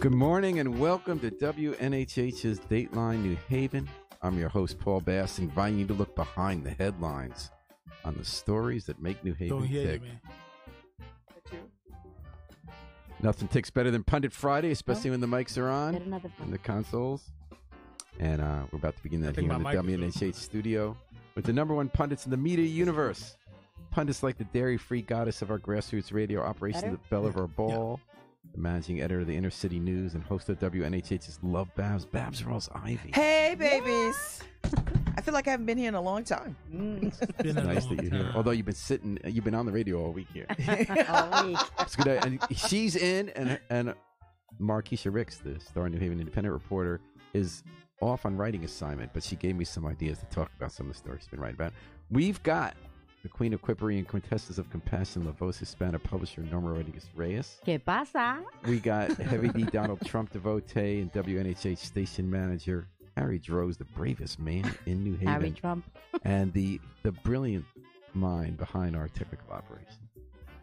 Good morning and welcome to WNHH's Dateline New Haven. I'm your host, Paul Bass, inviting you to look behind the headlines on the stories that make New Haven tick. Nothing ticks better than Pundit Friday, especially when the mics are on and the consoles. And we're about to begin that here in the WNHH studio with the number one pundits in the media universe. Pundits like the dairy-free goddess of our grassroots radio operation, the belle of our ball, the managing editor of the Inner City News, and host of WNHH's Love Babs, Babs Rolls Ivy. Hey, babies. I feel like I haven't been here in a long time. It's nice that you're here. Although you've been on the radio all week here. All week. It's good. And she's in, and Markeisha Ricks, the Star New Haven Independent reporter, is off on writing assignment, but she gave me some ideas to talk about some of the stories she's been writing about. We've got the Queen of Quippery and Quintessence of Compassion, La Voz Hispana publisher Norma Rodriguez Reyes. ¿Qué pasa? We got Heavy D Donald Trump devotee and WNHH station manager Harry Droz, the bravest man in New Haven. Harry Trump. And the brilliant mind behind our technical operation.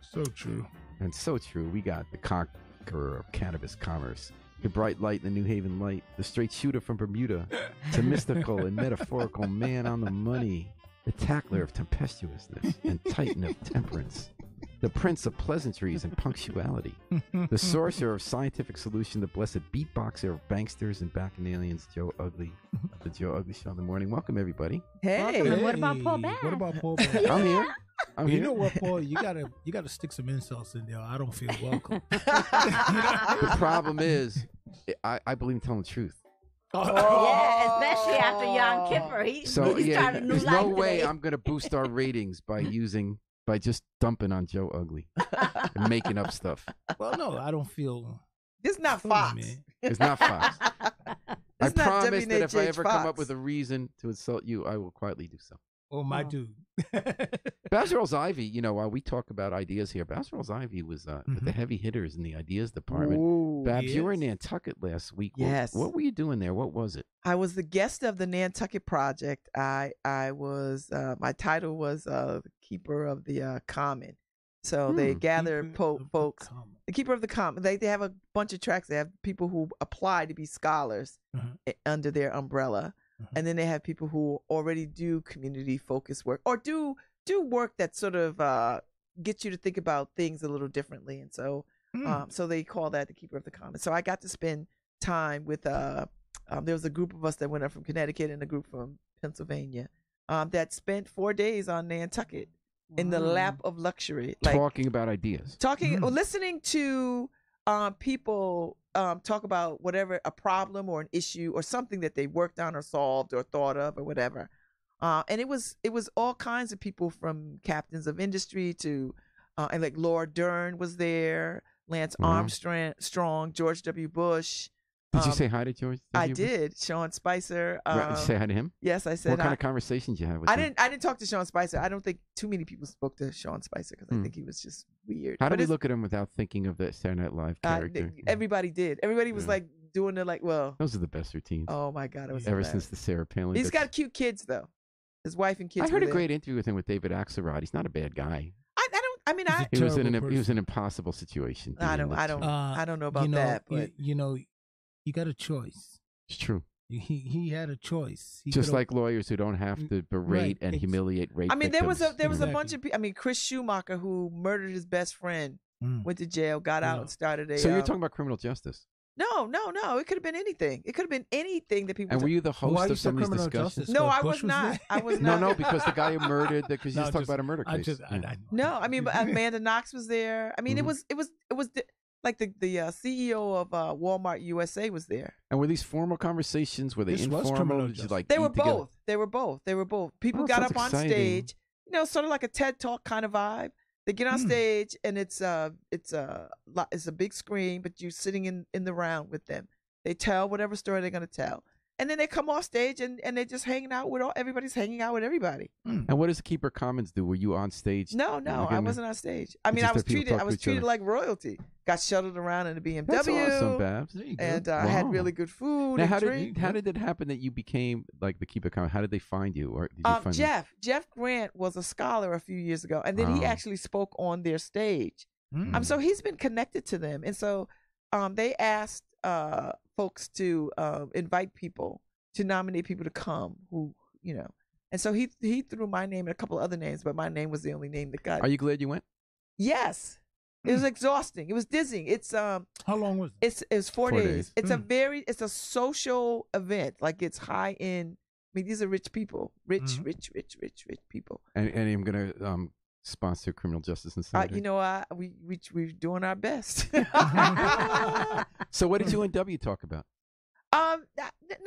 So true. And so true. We got the conqueror of cannabis commerce, the bright light in the New Haven light, the straight shooter from Bermuda, the mystical and metaphorical man on the money, the tackler of tempestuousness and titan of temperance, the prince of pleasantries and punctuality, the sorcerer of scientific solution, the blessed beatboxer of banksters and bacchanalians, Joe Ugly, of the Joe Ugly Show in the morning. Welcome, everybody. Hey. Welcome. What about Paul Bass? What about Paul Bass? I'm here. You know what, Paul? You gotta stick some insults in there. I don't feel welcome. The problem is, I believe in telling the truth. Yeah, especially after Yom Kippur. He's starting a new there's life no way today. I'm going to boost our ratings by just dumping on Joe Ugly and making up stuff. Well, no, I don't feel. This is not Fox. Man. It's not Fox. I It's not promise that if I WNHH ever come up Fox. with a reason to insult you, I will quietly do so. Oh, my dude. Babs Rolls Ivy, while we talk about ideas here, Babs Rolls Ivy was with the heavy hitters in the ideas department. Ooh. Babs, you were in Nantucket last week. Yes. What were you doing there? What was it? I was the guest of the Nantucket Project. I was my title was the keeper of the common. So they gather folks. The keeper of the common. They have a bunch of tracks. They have people who apply to be scholars under their umbrella. And then they have people who already do community focused work or do work that sort of gets you to think about things a little differently. And so so they call that the keeper of the commons. So I got to spend time with there was a group of us that went up from Connecticut and a group from Pennsylvania that spent 4 days on Nantucket in the lap of luxury, Talking about ideas. Listening to people talk about whatever, a problem or an issue or something that they worked on or solved or thought of or whatever. And it was all kinds of people, from captains of industry to and like Laura Dern was there, Lance Armstrong, George W. Bush. Did you say hi to George W. I Bush? did. Sean Spicer. Did you say hi to him? Yes, I said. What kind of conversations you had with him? I didn't talk to Sean Spicer. I don't think too many people spoke to Sean Spicer because I think he was just weird. How did we look at him without thinking of the Saturday Night Live character? Everybody did. Everybody was like doing it those are the best routines. Oh my God, it was ever since the Sarah Palin. He's got cute kids though. His wife and kids. I heard a great interview with him with David Axelrod. He's not a bad guy. He was in an impossible situation. I don't know about that, but you got a choice. It's true. He had a choice. Just like lawyers who don't have to berate and humiliate rape victims. there was a bunch of people. Chris Schumacher, who murdered his best friend, went to jail, got out, and started a. So you're talking about criminal justice? No. It could have been anything. It could have been anything that people. And were you the host of some of these discussions? No, I was not. I was not. No, because the guy who murdered, because you just talked about a murder case. No, but Amanda Knox was there. It was like the CEO of Walmart USA was there. And were these formal conversations? Were they informal? They were both. They were both. People got up on stage, sort of like a TED Talk kind of vibe. They get on stage and it's a big screen, but you're sitting in the round with them. They tell whatever story they're going to tell. And then they come off stage and they're just hanging out with everybody's hanging out with everybody. And what does the Keeper Commons do? Were you on stage? No, I wasn't on stage. I was treated like royalty. Got shuttled around in a BMW. That's awesome, Babs. And I had really good food. Now, and how did it happen that you became like the Keeper Commons? How did they find you? Or did you find Jeff Grant was a scholar a few years ago, and then he actually spoke on their stage. So he's been connected to them, and so they asked folks to invite people, to nominate people to come who, and so he threw my name and a couple of other names, but my name was the only name that got. Are you glad you went? Yes. It was exhausting. It was dizzying. It's How long was it? It's 4 days. It's it's a social event. Like it's high end. I mean, these are rich people, rich people. And I'm gonna sponsor criminal justice Insider. We're doing our best. So what did UNW talk about?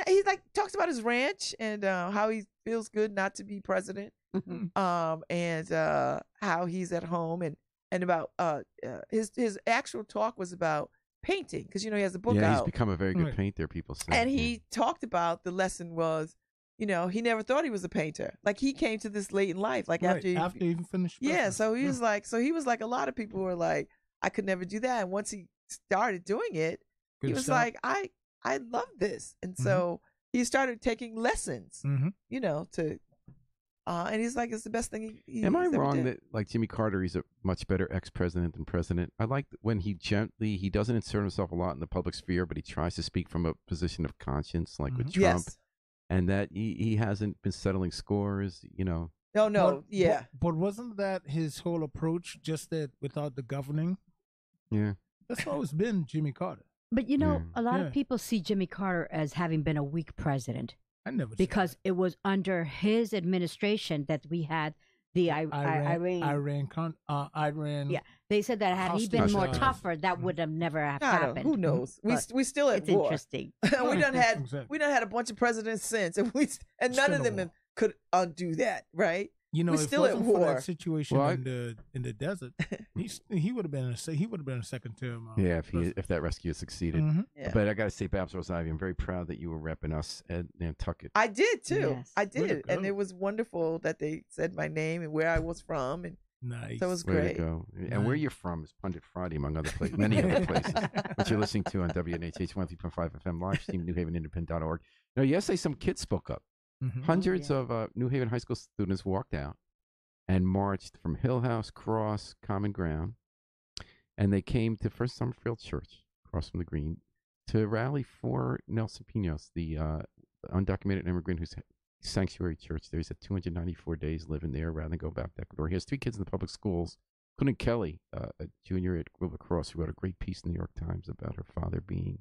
He talks about his ranch and how he feels good not to be president. And how he's at home and about his actual talk was about painting because he has a book out. Yeah, he's become a very good painter. People say. And he talked about the lesson was, he never thought he was a painter. Like he came to this late in life, like after he even finished. Yeah, so he was like, a lot of people were like, I could never do that. And once he started doing it, he was like, I love this, and so he started taking lessons. To. And he's like, it's the best thing he Am I wrong did. that, like Jimmy Carter, he's a much better ex-president than president? I like when he doesn't insert himself a lot in the public sphere, but he tries to speak from a position of conscience, like with Trump. Yes. And that he hasn't been settling scores, No, But wasn't that his whole approach, just that without the governing? Yeah. That's always been Jimmy Carter. But, a lot of people see Jimmy Carter as having been a weak president. I never because it was under his administration that we had the Iran. Yeah, they said that had he been more tougher, that would have never happened. Who knows? We still at it's war. Interesting. we done had a bunch of presidents since, and none of them could undo that, right? We're still at war. For that situation in the desert, he would have been a second term. Yeah, if that rescue succeeded. Yeah. But I got to say, Babs Rose-Ivy, I'm very proud that you were repping us at Nantucket. I did too. Yes. I did, and it was wonderful that they said my name and where I was from, and nice. So it was Way great. to go. And where you're from is Pundit Friday, among other places, many other places, which you're listening to on WNHH 103.5 FM, live stream, NewHavenIndependent.org. Yesterday some kids spoke up. Hundreds of New Haven high school students walked out and marched from Hill House, Cross, Common Ground, and they came to First Summerfield Church, across from the Green, to rally for Nelson Pinos, the undocumented immigrant whose sanctuary church there. He's at 294 days living there rather than go back to Ecuador. He has 3 kids in the public schools, including Kelly, a junior at River Cross, who wrote a great piece in the New York Times about her father being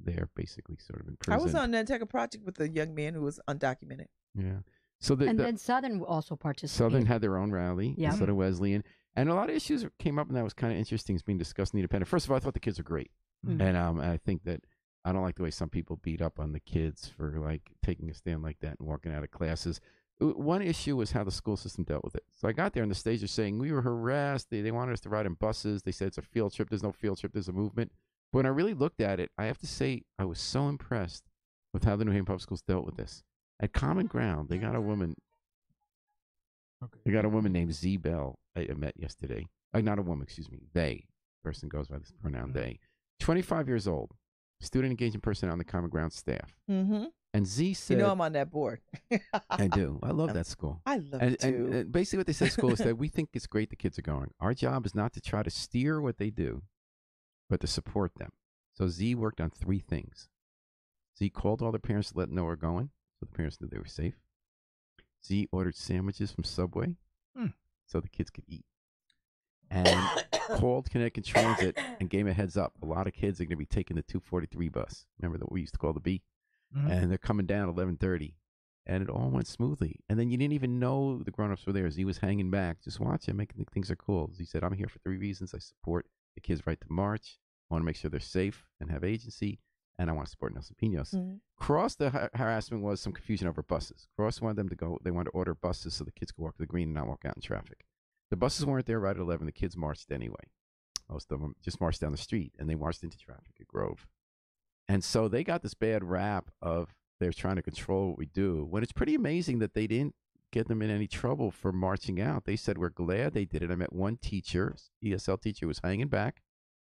there, basically sort of in prison. I was on Nantucket Project with a young man who was undocumented. Yeah. So then Southern also participated. Southern had their own rally, Southern Wesleyan, and a lot of issues came up, and that was kind of interesting. It's being discussed in the Independent. First of all, I thought the kids are great, and I think that I don't like the way some people beat up on the kids for like taking a stand like that and walking out of classes. One issue was how the school system dealt with it. So I got there, and the stage are saying we were harassed. They wanted us to ride in buses. They said it's a field trip. There's no field trip. There's a movement. But when I really looked at it, I have to say I was so impressed with how the New Haven Public Schools dealt with this. At Common Ground, they got a woman. Okay. They got a woman named Z Bell I met yesterday. Not a woman, excuse me. They. Person goes by this pronoun, they. 25 years old. Student engagement person on the Common Ground staff. And Z said... I'm on that board. I do. I love that school. I love it too. And basically what they say at school is that we think it's great the kids are going. Our job is not to try to steer what they do, but to support them. So Z worked on 3 things. Z called all the parents to let them know we're going, so the parents knew they were safe. Z ordered sandwiches from Subway so the kids could eat. And called Connecticut Transit and gave them a heads up. A lot of kids are going to be taking the 243 bus. Remember that we used to call the B? And they're coming down at 11:30. And it all went smoothly. And then you didn't even know the grown-ups were there. Z was hanging back. Just watching, making things are cool. Z said, I'm here for 3 reasons. I support the kids' right to march. I want to make sure they're safe and have agency. And I want to support Nelson Pinos. Cross, the harassment was some confusion over buses. Cross wanted them to go, they wanted to order buses so the kids could walk to the Green and not walk out in traffic. The buses weren't there right at 11. The kids marched anyway. Most of them just marched down the street, and they marched into traffic at Grove. And so they got this bad rap of they're trying to control what we do, when it's pretty amazing that they didn't get them in any trouble for marching out. They said, we're glad they did it. I met one teacher, ESL teacher, who was hanging back.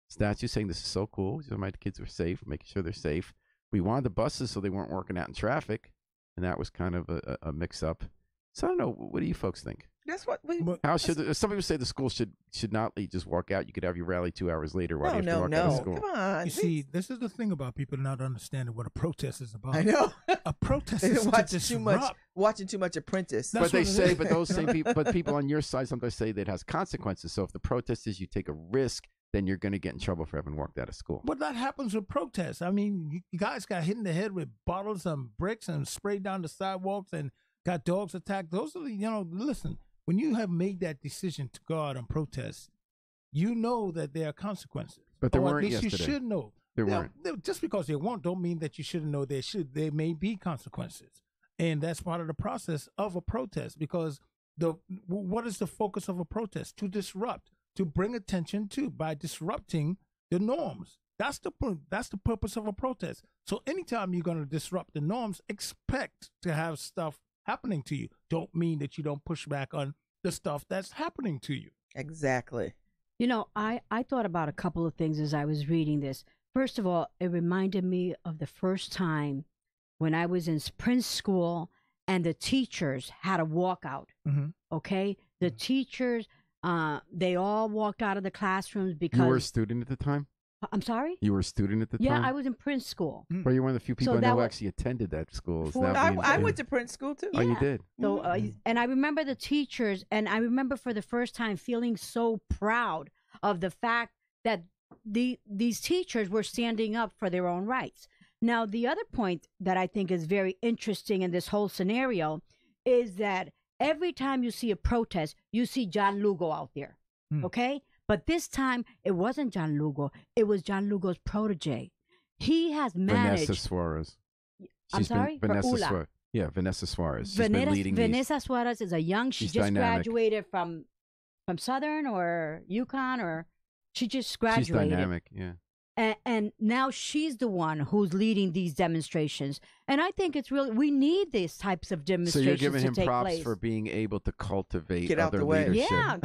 Statue saying this is so cool. So my kids were safe, making sure they're safe. We wanted the buses so they weren't working out in traffic, and that was kind of a mix-up. So I don't know. What do you folks think? That's what. How should some people say the school should not just walk out? You could have your rally 2 hours later. Why do you have to walk out of school? Come on. You see, this is the thing about people not understanding what a protest is about. I know. A protest is to disrupt. Watching too much Apprentice. But they say, but those same people, but people on your side sometimes say that it has consequences. So if the protest is you take a risk, then you're going to get in trouble for having walked out of school. But that happens with protests. I mean, you guys got hit in the head with bottles and bricks and sprayed down the sidewalks and got dogs attacked. Those are the, listen, when you have made that decision to go out and protest, you know that there are consequences. But there weren't at least yesterday. You should know. There weren't. Just because there won't don't mean that you shouldn't know there may be consequences. And that's part of the process of a protest, because what is the focus of a protest? To disrupt. To bring attention to by disrupting the norms. That's the purpose of a protest. So anytime you're going to disrupt the norms, expect to have stuff happening to you. Don't mean that you don't push back on the stuff that's happening to you. Exactly. I thought about a couple of things as I was reading this. First of all, it reminded me of the first time when I was in Prince School and the teachers had a walkout. Mm-hmm. Okay? The teachers... they all walked out of the classrooms because... You were a student at the time? I'm sorry? You were a student at the time? Yeah, I was in Prince School. Well, you're one of the few people I know who actually attended that school. I went to Prince School, too. Oh, you did? So, and I remember the teachers, and I remember for the first time feeling so proud of the fact that these teachers were standing up for their own rights. Now, the other point that I think is very interesting in this whole scenario is that every time you see a protest, you see John Lugo out there, okay? But this time, it wasn't John Lugo. It was John Lugo's protege. He has managed... Vanessa Suarez. I'm sorry? Vanessa Suarez. Yeah, Vanessa Suarez. She's been leading Vanessa Suarez is a young... She just dynamic. Graduated from Southern or UConn, or... She just graduated. She's dynamic, yeah. And now she's the one who's leading these demonstrations. And I think it's really, we need these types of demonstrations. So you're giving him props place. For being able to cultivate Get out other the way. leadership. Yeah.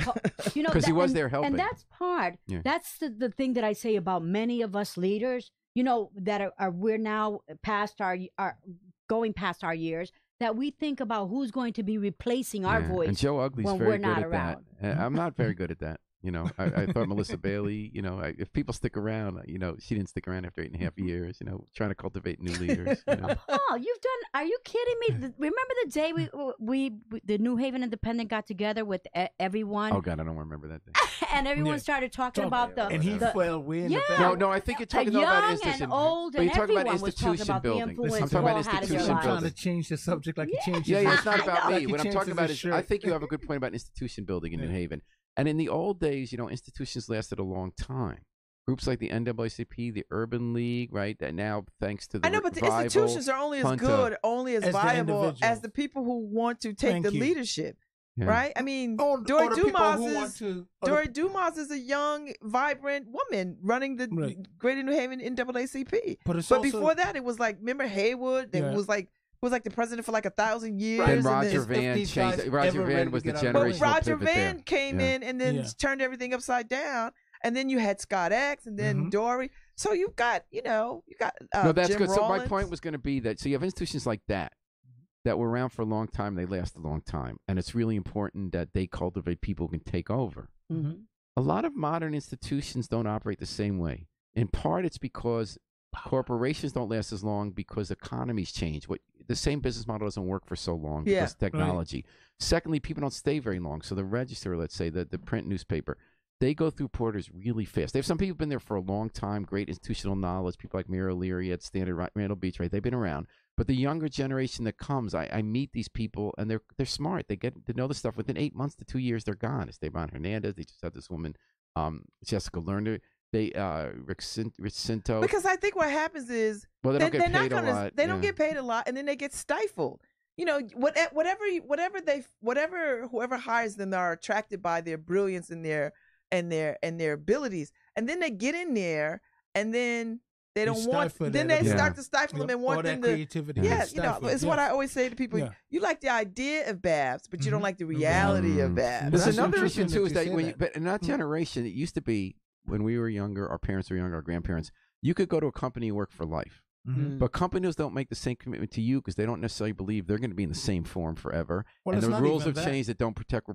Because he was there helping. And that's part, that's the thing that I say about many of us leaders, that we're now past our going past our years, that we think about who's going to be replacing our voice. And Joe Ugly's when very we're good not at around. that. I'm not very good at that. I thought Melissa Bailey, if people stick around, she didn't stick around after 8.5 years, trying to cultivate new leaders. Paul, are you kidding me? Remember the day we the New Haven Independent got together with everyone? Oh, God, I don't remember that day. And everyone started talking about the... And way in the back. No, I think you're talking about institution. And old, but and you're talking about everyone was talking institution about the building. influence I'm talking about Paul had in institution their building. lives. Trying to change the subject like you changed Yeah, your it's not about me. Like What I'm talking about is, shirt. I think you have a good point about institution building in New Haven. And in the old days, institutions lasted a long time. Groups like the NAACP, the Urban League, right? That now, thanks to the I know, but the institutions are only as good, only as viable as the people who want to take the leadership, right? I mean, Dory Dumas is a young, vibrant woman running the Greater New Haven NAACP. But before that, it was like, remember Haywood? It was like the president for like 1,000 years. Then Roger Van changed. Roger Van was the generational But Roger pivot Van there. came in and then turned everything upside down. And then you had Scott X and then Dory. So you've got, no, that's Jim good. Rollins. So my point was going to be that, so you have institutions like that were around for a long time. They last a long time. And it's really important that they cultivate people who can take over. Mm-hmm. A lot of modern institutions don't operate the same way. In part, it's because corporations don't last as long because economies change. The same business model doesn't work for so long because of technology. Right. Secondly, people don't stay very long. So the Register, let's say, the print newspaper, they go through porters really fast. They have some people who've been there for a long time, great institutional knowledge, people like Mira O'Leary at Standard, Randall Beach, right? They've been around. But the younger generation that comes, I meet these people, and they're smart. They get to know the stuff. Within 8 months to 2 years, they're gone. Esteban Hernandez, they just had this woman, Jessica Lerner. Rick Cinto. Because I think what happens is they don't get paid a lot. They don't get paid a lot, and then they get stifled. Whoever hires them are attracted by their brilliance and their abilities, and then they get in there, and then they don't want. Then they start to stifle them and want them to. Creativity. It's what I always say to people. Yeah. You like the idea of Babs, but you don't like the reality of Babs. There's another issue too, is that but in that generation, it used to be. When we were younger, our parents were younger, our grandparents, you could go to a company and work for life. But companies don't make the same commitment to you because they don't necessarily believe they're going to be in the same form forever. Well, and it's the not rules even have that. changed that don't protect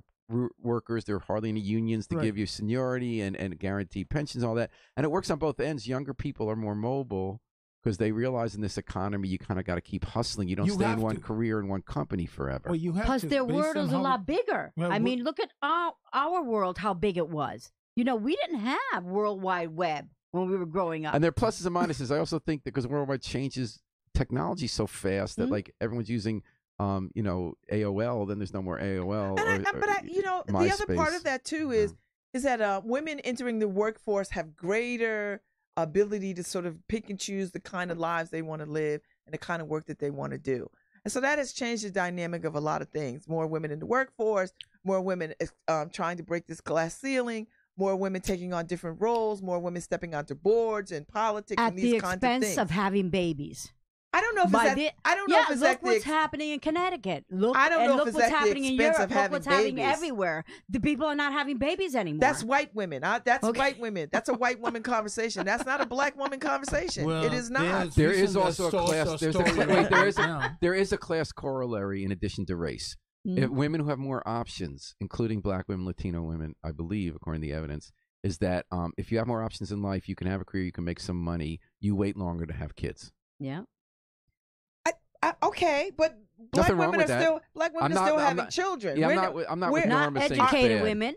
workers. There are hardly any unions to give you seniority and guaranteed pensions, all that. And it works on both ends. Younger people are more mobile because they realize in this economy you kind of got to keep hustling. You don't stay in one career in one company forever. Well, you have Plus, to, their based world on was a how- lot bigger. Well, I mean, look at our world, how big it was. You know, we didn't have World Wide Web when we were growing up. And there are pluses and minuses. I also think that because worldwide changes technology so fast that like everyone's using AOL, then there's no more AOL. The other part of that too is that women entering the workforce have greater ability to sort of pick and choose the kind of lives they want to live and the kind of work that they want to do. And so that has changed the dynamic of a lot of things. More women in the workforce, more women trying to break this glass ceiling, more women taking on different roles, more women stepping onto boards and politics at and these the kinds of things. expense of having babies. I don't know if it's that. I don't know if it's look that what's happening in Connecticut. Look, I don't and know if look it's what's at the happening in expense Europe. of Look what's having happening babies. everywhere. The people are not having babies anymore. That's white women. That's white women. That's a white woman conversation. That's not a black woman conversation. Well, it is not. There is also a class. There is a class corollary in addition to race. If women who have more options, including black women, Latino women, I believe, according to the evidence, is that if you have more options in life, you can have a career, you can make some money, you wait longer to have kids. Yeah. Okay, but black Nothing wrong women with are that. still having children. Yeah, We're I'm not with Not Norma saying it's educated bad. women.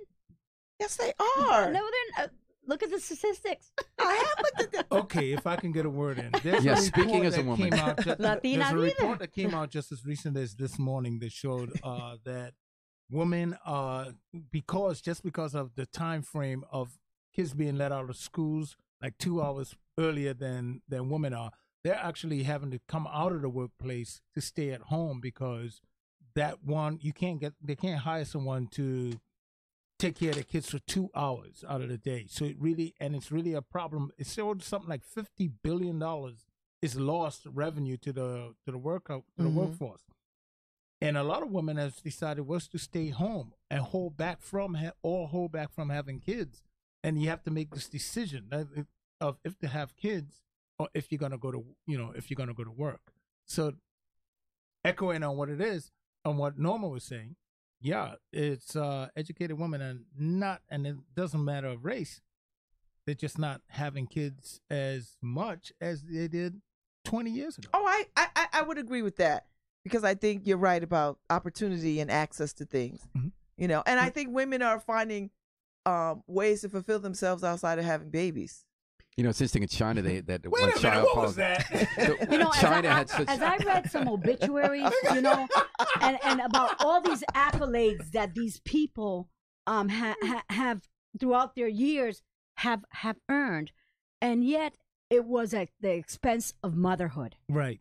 Yes, they are. No, they're not. Look at the statistics. I have looked at that. Okay, if I can get a word in. There's Yeah, a speaking report as a that woman. came out Latina there's a neither. report that came out just as recent as this morning that showed that women, because of the time frame of kids being let out of schools like 2 hours earlier than women are, they're actually having to come out of the workplace to stay at home because they can't hire someone to take care of the kids for 2 hours out of the day. So it's really a problem. It showed something like $50 billion is lost revenue to the workforce. And a lot of women have decided was to stay home and hold back from having kids. And you have to make this decision of if to have kids or if you're gonna go to work. So echoing on what it is, on what Norma was saying, yeah, it's educated women and it doesn't matter of race. They're just not having kids as much as they did 20 years ago. Oh, I would agree with that because I think you're right about opportunity and access to things. And I think women are finding ways to fulfill themselves outside of having babies. It's interesting in China that Wait one a minute, child what was policy. that? China had such. As I read some obituaries, and about all these accolades that these people have throughout their years have earned, and yet it was at the expense of motherhood. Right.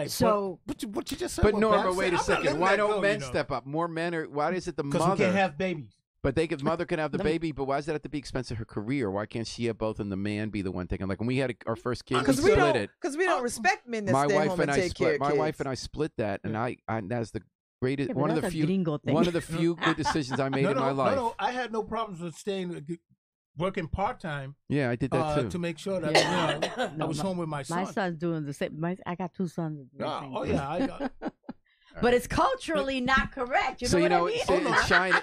So, what you just said. But what Norma, Babs wait said, a I'm not second. letting Why that don't go, men step up? More men are. Why is it the Because mother? we can't have babies. But mother can have the baby, but why does that have to be expense of her career? Why can't she have both and the man be the one taking? Like when we had our first kid, we split it. Because we don't respect men that My stay wife home and and I take care split. of kids. My wife and I split that, and I that's the greatest Yeah, but one of the that's a few gringo thing. one of the few good decisions I made in my life. No, I had no problems with working part time. Yeah, I did that too. To make sure that I was home with my son. My son's doing the same. I got two sons. But it's culturally not correct. You know what I mean?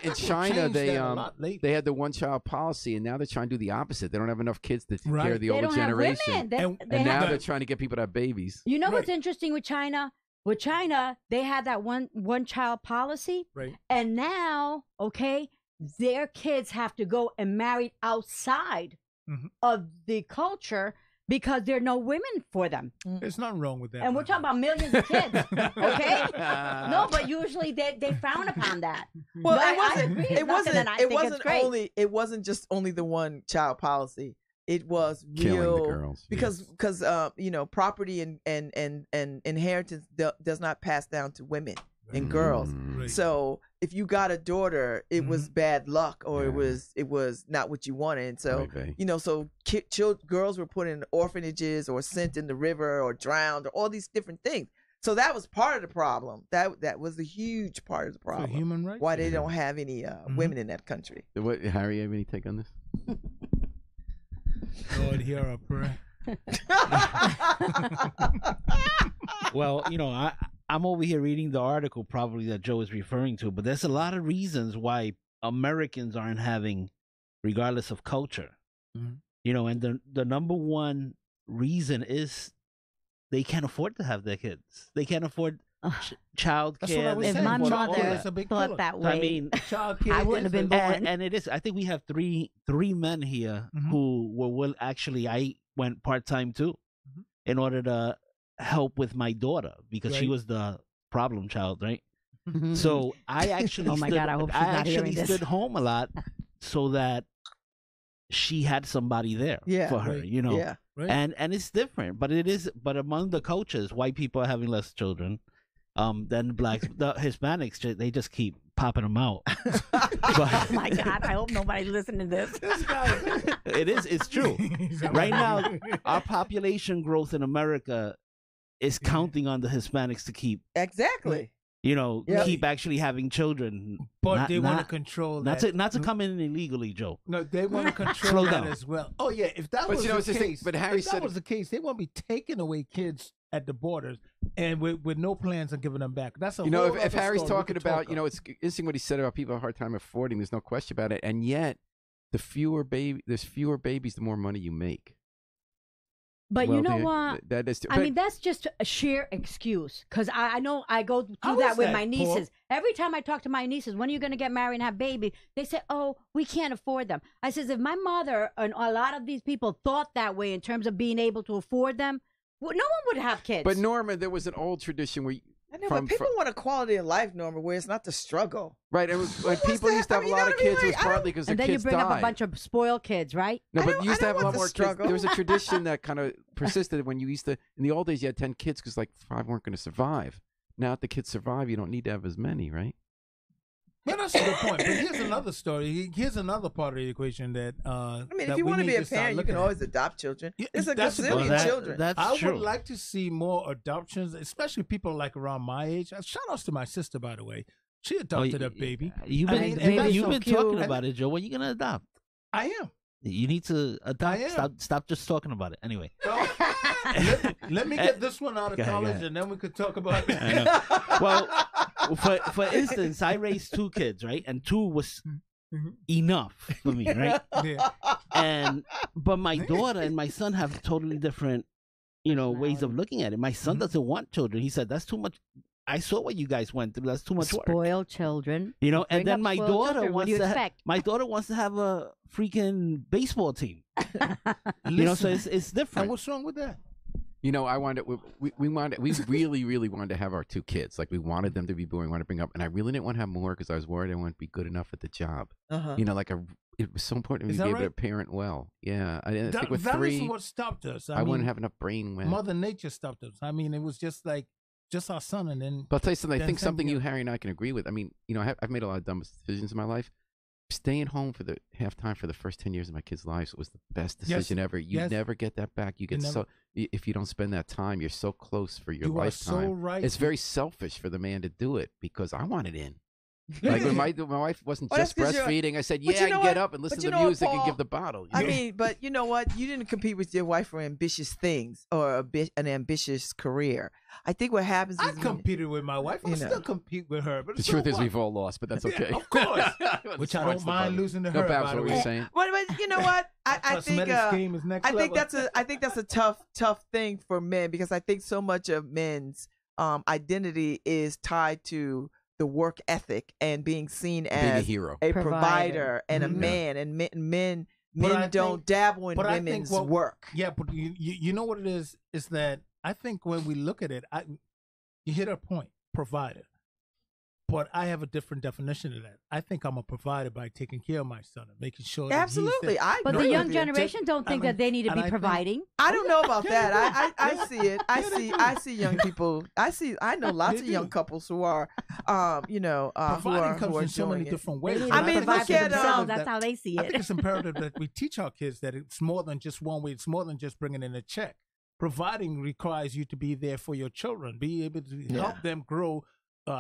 In China, they had the one-child policy, and now they're trying to do the opposite. They don't have enough kids to take care of the older generation, and now they're trying to get people to have babies. You know what's interesting with China? With China, they had that one-child policy, right? And now, their kids have to go and marry outside of the culture. Because there are no women for them. There's nothing wrong with that. And we're talking about millions of kids, okay? No, but usually they frown upon that. Well, it wasn't just only the one child policy. It was killing real the girls because property and inheritance does not pass down to women and girls. Right. So if you got a daughter, it was bad luck, or it was not what you wanted. And so girls were put in orphanages or sent in the river or drowned or all these different things. So that was part of the problem. That was a huge part of the problem. So human rights. Why they don't have any women in that country? Harry, you have any take on this? Lord, hear our prayer. Well, I'm over here reading the article probably that Joe is referring to, but there's a lot of reasons why Americans aren't having, regardless of culture. Mhm. And the number one reason is they can't afford to have their kids. They can't afford child That's what I care. was If saying. my All mother that's a big thought killer. that way, I mean, Child I care wouldn't have been born. and it is. I think we have three men here Mhm. who were actually. I went part time too, in order to help with my daughter because she Right. was the problem child, right? Mhm. So I actually, Oh my God, I hope she's not hearing actually this. stood home a lot so that she had somebody there Yeah. for her, Right. Yeah. Right? and it's different, but but among the cultures, white people are having less children, than blacks. The Hispanics, they just keep popping them out. Oh my God, I hope nobody's listening to this. This guy. It's true. Right now, our population growth in America is counting on the Hispanics to keep, Exactly. Mm-hmm. keep actually having children. But Not- they want to not- control Not that. to come in illegally, Joe. No, they want to control Slow that down. as well. Oh yeah, if that But was you know, the it's just case, but Harry if that said was the case, they won't be taking away kids at the borders and with no plans on giving them back. That's a You know, whole if other Harry's story we talking could about, talk it's interesting what he said about people have a hard time affording. There's no question about it, and yet there's fewer babies, the more money you make. But Well, you know the- what? That is. I mean, that's just a sheer excuse. Because I know I go through How that is with that, my Paul? nieces. Every time I talk to my nieces, when are you going to get married and have baby? They say, oh, we can't afford them. I says, if my mother and a lot of these people thought that way in terms of being able to afford them, well, no one would have kids. But Norma, there was an old tradition where, I know, but people want a quality of life, Norma, where it's not the struggle. right? It was, when people used to have a lot of kids, it was partly because their and then you kids bring died. up a bunch of spoiled kids, right? No, I but don't- you used to I have a don't lot want the more kids. struggle. There was a tradition that kind of persisted when you used to. In the old days, you had 10 kids because like 5 weren't going to survive. Now, if the kids survive, you don't need to have as many, right? Well, that's a good point. But here's another story. Here's another part of the equation that. I mean, if you want to be a parent, you can always adopt children. Yeah, There's a that's a good gazillion point. that- children. That's I true. would like to see more adoptions, especially people like around my age. Shout outs to my sister, by the way. She adopted a baby. You've I been, mean, and that's you've so been cute. talking And- about it, Joe. When are you gonna adopt? I am. You need to I adopt. am. Stop just talking about it. Anyway. Let me get this one out of Go ahead, go college, ahead. and then we could talk about it. I know. Well, for instance, I raised 2 kids, right, and 2 was Mhm. enough for me, right? Yeah. But my daughter and my son have totally different, ways of looking at it. My son doesn't want children. He said that's too much. I saw what you guys went through. That's too much work. Spoiled children. And Bring then up my spoiled daughter children. What wants do you to. expect? My daughter wants to have a freaking baseball team. So Listen, it's and different. what's wrong with that? I wanted we really wanted to have our 2 kids. Like we wanted them to be born. We wanted to bring up, and I really didn't want to have more because I was worried I wouldn't be good enough at the job. Uh-huh. It was so important to Is me to be that able right? to parent well. Yeah, I didn't think with That 3, isn't what stopped us. I wouldn't have enough brain width. Mother Nature stopped us. I mean, it was just our son, and then But I'll tell you something. I Then think something something you, else. Harry, and I can agree with. I mean, I've made a lot of dumb decisions in my life. Staying home for the halftime for the first 10 years of my kids' lives was the best Yes. decision ever. You Yes. never get that back. You get never- if you don't spend that time, you're so close for your you are lifetime. so right. It's very selfish for the man to do it because I wanted in. Yeah. Like when my wife wasn't Well, that's just 'cause you're- breastfeeding, I said, but "Yeah, you I know can get what? up and listen But to you the know what, music and Paul? give the bottle." I mean, but you know what? You didn't compete with your wife for ambitious things or an ambitious career. I think what happens I is competed with my wife. I You know. still compete with her. But the so truth is, what? we've all lost, but that's Yeah, okay. of course. Which I Smart's don't the mind brother. losing to No, her. Babs, by what the were way. you saying? But you know what? I think Cosmetics game is next I think level. that's a tough thing for men because I think so much of men's identity is tied to the work ethic and being seen Being a as hero. a Provider. provider and a Mhm. man, and men But I don't think- dabble in but I think women's what- work. Yeah, but you know what it is that I think when we look at it, you hit a point, provider. But I have a different definition of that. I think I'm a provider by taking care of my son and making sure that he's Absolutely, there. I But agree the with young you. generation don't think I that they need to and be I think- providing. I don't know about Yeah, that. they do. I see it. I Yeah, they see. do. I see young people. I know lots They of young do. couples who are, who Providing are comes in so doing many it. different They ways. need And to I mean, provide look for at, themselves. that- That's how they see I think it. it's imperative that we teach our kids that it's more than just one way. It's more than just bringing in a check. Providing requires you to be there for your children, be able to help them grow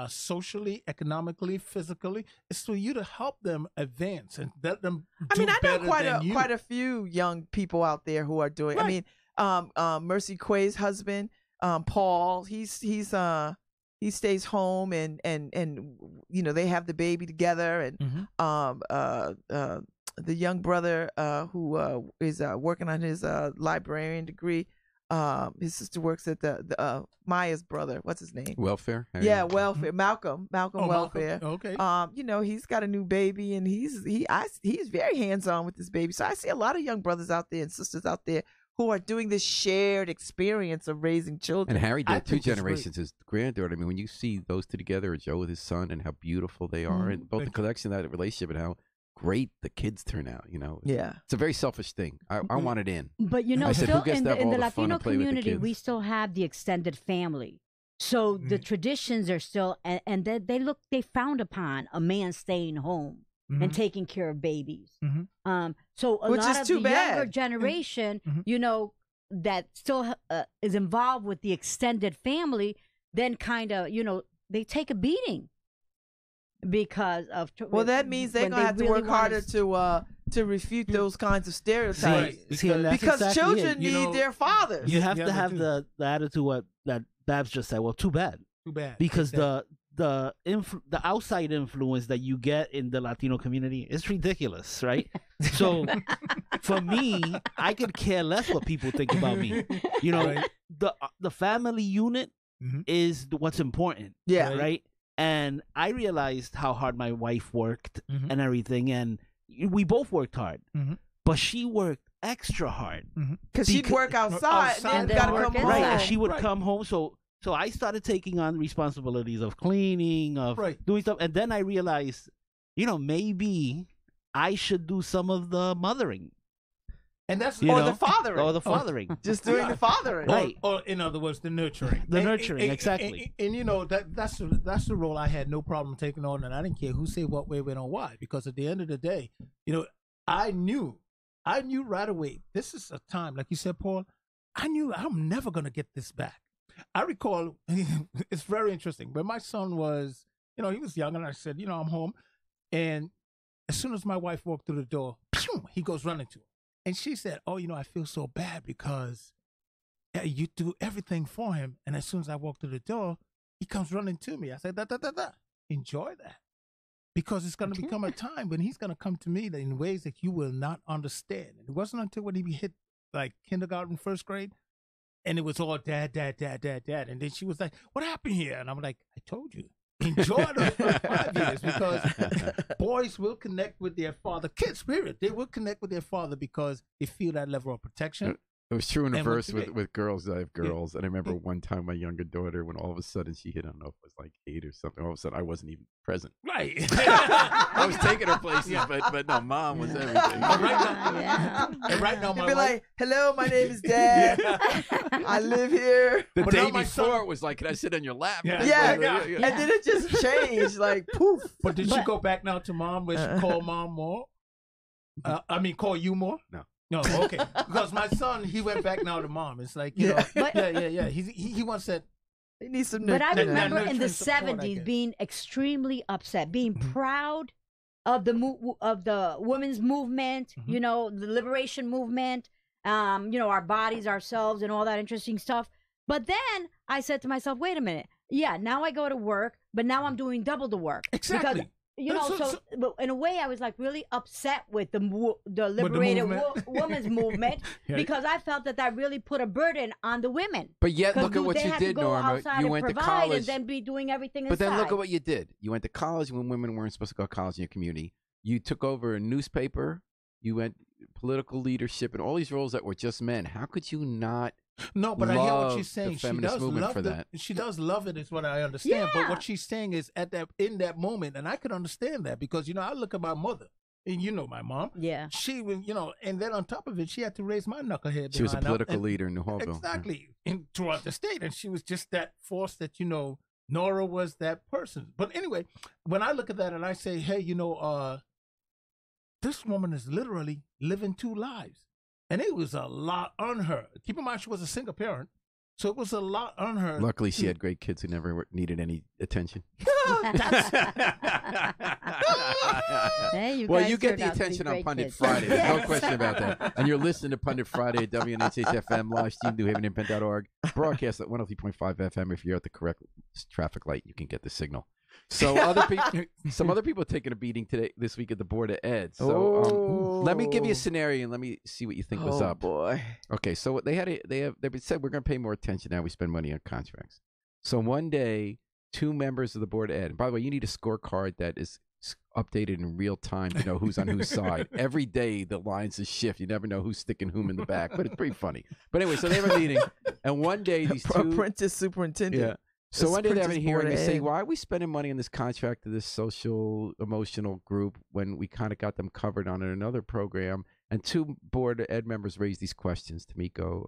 socially, economically, physically. It's for you to help them advance and let them. I mean, I know better than you. quite a few young people out there who are doing. I Right. mean, Mercy Quay's husband, Paul, he stays home and they have the baby together, and the young brother who is working on his librarian degree. His sister works at the Maya's brother. What's his name? Welfare. Yeah, welfare. Malcolm Welfare. Okay. He's got a new baby, and he's very hands on with this baby. So I see a lot of young brothers out there and sisters out there who are doing this shared experience of raising children. And Harry did 2 generations. His granddaughter. I mean, when you see those 2 together, or Joe with his son, and how beautiful they are, and both the collection of that relationship, and how great the kids turn out. Yeah, it's a very selfish thing. I want it in. But I said, still who gets in to have the all the fun Latino and play with the community, kids? we still have the extended family. So the traditions are still, and they frowned upon a man staying home and taking care of babies. So a Which lot is of too the bad. younger generation, that still is involved with the extended family, then kind of, they take a beating because of. Well, that means they're gonna have to work harder to refute those kinds of stereotypes. Because children need their fathers. You have to have the attitude that Babs just said. Well, too bad. Too bad. Because the outside influence that you get in the Latino community is ridiculous, right? So for me, I could care less what people think about me. Right. The family unit is what's important. Yeah. Right. And I realized how hard my wife worked and everything, and we both worked hard, but she worked extra hard because she'd work outside and then gotta come home. Right, and she would come home. So I started taking on responsibilities of cleaning, of doing stuff, and then I realized, maybe I should do some of the mothering. And that's or the fathering. Or the fathering. Just doing the fathering. Right. Or in other words, the nurturing. Nurturing, exactly. And that's the role I had no problem taking on, and I didn't care who said what, where, when, or why, because at the end of the day, I knew right away, this is a time, like you said, Paul, I knew I'm never going to get this back. I recall, it's very interesting, but my son was, he was young, and I said, I'm home, and as soon as my wife walked through the door, he goes running to her. And she said, oh, I feel so bad because you do everything for him. And as soon as I walk through the door, he comes running to me. I said, enjoy that. Because it's going to become a time when he's going to come to me in ways that you will not understand. And it wasn't until when he hit like kindergarten, first grade, and it was all dad, dad, dad, dad, dad. And then she was like, what happened here? And I'm like, I told you. Enjoy the first 5 years, because boys will connect with their father. Kids, period. They will connect with their father because they feel that level of protection. It was true in reverse with girls. I have girls. And I remember one time my younger daughter, when all of a sudden she hit, I don't know if it was like 8 or something, all of a sudden I wasn't even present. Right. I was taking her places, but no, mom was everything. And right now, You'd be like, hello, my name is Dad. I live here. The day before it was like, can I sit on your lap? Yeah. And then it just changed, like poof. But did she go back now to mom where she call mom more? Call you more? No, okay. Because my son, he went back now to mom. It's like, yeah. He wants that. He needs some. But I remember in the 70s being extremely upset, being proud of the women's movement, the liberation movement, our bodies, ourselves, and all that interesting stuff. But then I said to myself, wait a minute. Yeah, now I go to work, but now I'm doing double the work. Exactly. Because, but in a way, I was like really upset with the liberated women's movement because I felt that really put a burden on the women. But yet, look at what you did, Norma. You went to college and then be doing everything But inside. then look at what you did. You went to college when women weren't supposed to go to college in your community. You took over a newspaper. You went political leadership and all these roles that were just men. How could you not? No, but I hear what she's saying. She does love that. She does love it, is what I understand. Yeah. But what she's saying is in that moment, and I could understand that because I look at my mother, and my mom. Yeah. She was, and then on top of it, she had to raise my knucklehead. She was a political leader in New Hallville. Exactly, throughout the state, and she was just that force that Nora was that person. But anyway, when I look at that and I say, hey, this woman is literally living 2 lives. And it was a lot on her. Keep in mind, she was a single parent. So it was a lot on her. Luckily, she had great kids who never needed any attention. Hey, you Well, guys you get turned the out to be attention on great Pundit kids. Friday. There's no Yes. question about that. And you're listening to Pundit Friday at WNHHFM, live stream, NewHavenImprint.org. Broadcast at 103.5 FM. If you're at the correct traffic light, you can get the signal. So some other people are taking a beating this week at the Board of Ed. So let me give you a scenario and let me see what you think was up. Boy. Okay, so what they said we're going to pay more attention now. We spend money on contracts. So one day, 2 members of the Board of Ed. And by the way, you need a scorecard that is updated in real time to know who's on whose side. Every day the lines is shift. You never know who's sticking whom in the back, but it's pretty funny. But anyway, so they have a meeting, and one day these 2 apprentice superintendent. Yeah. So one day they have a Apprentice hearing. Board They of say, Ed. "Why are we spending money on this contract to this social emotional group when we kind of got them covered on another program?" And 2 Board of Ed members raised these questions: Tamiko,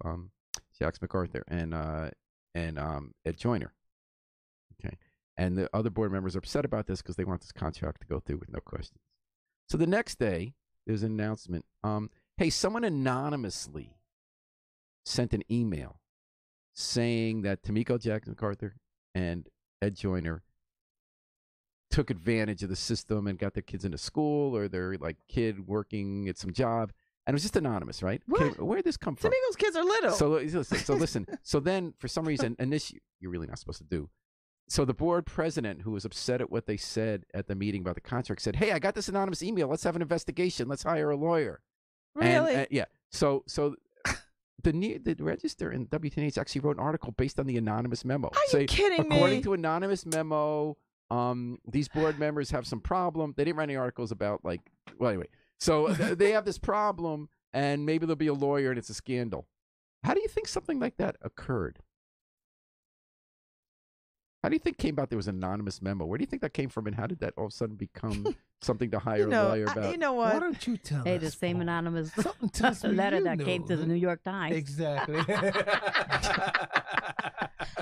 Jax MacArthur, and Ed Joyner. Okay, and the other board members are upset about this because they want this contract to go through with no questions. So the next day, there's an announcement. Hey, someone anonymously sent an email saying that Tamiko Jackson MacArthur and Ed Joyner took advantage of the system and got their kids into school, or their kid working at some job, and it was just anonymous, right? What? Okay, where did this come from? Tamiko's kids are little. So listen. So then, for some reason, and this you're really not supposed to do. So the board president, who was upset at what they said at the meeting about the contract, said, "Hey, I got this anonymous email. Let's have an investigation. Let's hire a lawyer." Really? And, yeah. So the Register and WTNH actually wrote an article based on the anonymous memo. Are you kidding me? According to anonymous memo, these board members have some problem. They didn't write any articles about well, anyway. So they have this problem, and maybe there'll be a lawyer, and it's a scandal. How do you think something like that occurred? How do you think came about there was an anonymous memo? Where do you think that came from, and how did that all of a sudden become something to hire a lawyer about? You know Why what? don't you tell Hey, us? the same Paul? anonymous Something tells me letter you that know. came to the New York Times. Exactly.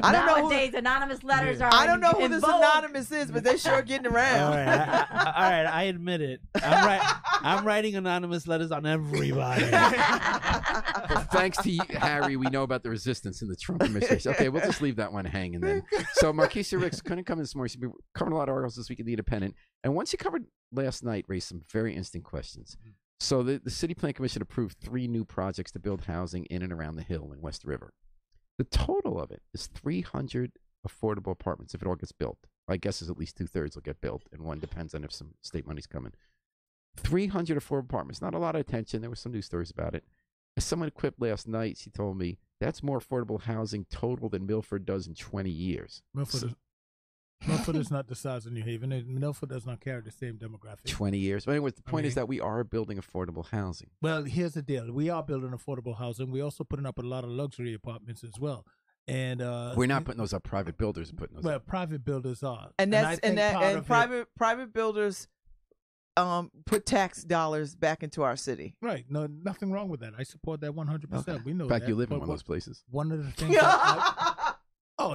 I don't know who, Nowadays, anonymous letters are. I don't know who in this vogue. anonymous is, but they sure getting All around. right, all right, I admit it. I'm writing anonymous letters on everybody. Thanks to you, Harry, we know about the resistance in the Trump administration. Okay, we'll just leave that one hanging then. So Marquisa Ricks couldn't come in this morning. She's been covering a lot of articles this week in The Independent. And one she covered last night raised some very interesting questions. So the City Plan Commission approved 3 new projects to build housing in and around the Hill in West River. The total of it is 300 affordable apartments if it all gets built. My guess is at least 2/3 will get built, and one depends on if some state money's coming. 300 affordable apartments. Not a lot of attention. There were some news stories about it. As someone quipped last night, she told me that's more affordable housing total than Milford does in 20 years. Milford is not the size of New Haven. Milford does not carry the same demographic. 20 years. But anyway, the point is that we are building affordable housing. Well, here's the deal. We are building affordable housing. We're also putting up a lot of luxury apartments as well. And we're not putting those up. Private builders are putting those well, up. private builders are. And I think part of it- private builders put tax dollars back into our city. Right. No, nothing wrong with that. I support that 100%. We know In fact, that. you live in But one of those places. One of the things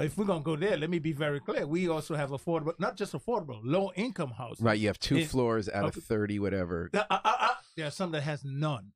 if we're going to go there, let me be very clear. We also have affordable, not just affordable, low-income houses. Right, you have 2 floors out of 30, whatever. There are some that has none.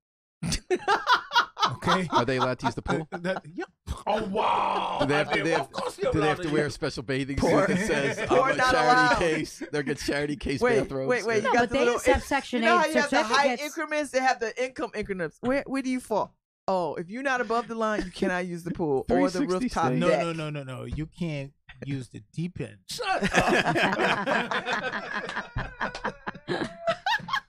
Okay? Are they allowed to use the pool? Yeah. Oh, wow. Do they have to, Of course you're do they have allowed to to wear a use- special bathing Poor- suit that says poor I'm a not charity allowed. case? They're good charity case Wait, bathrobes. wait. No, You got but the they little accept Section You know 8 how you have the height certificates. increments? They have the income increments. Where do you fall? Oh, if you're not above the line, you cannot use the pool or the 360 rooftop state. deck. No. You can't use the deep end. Shut up.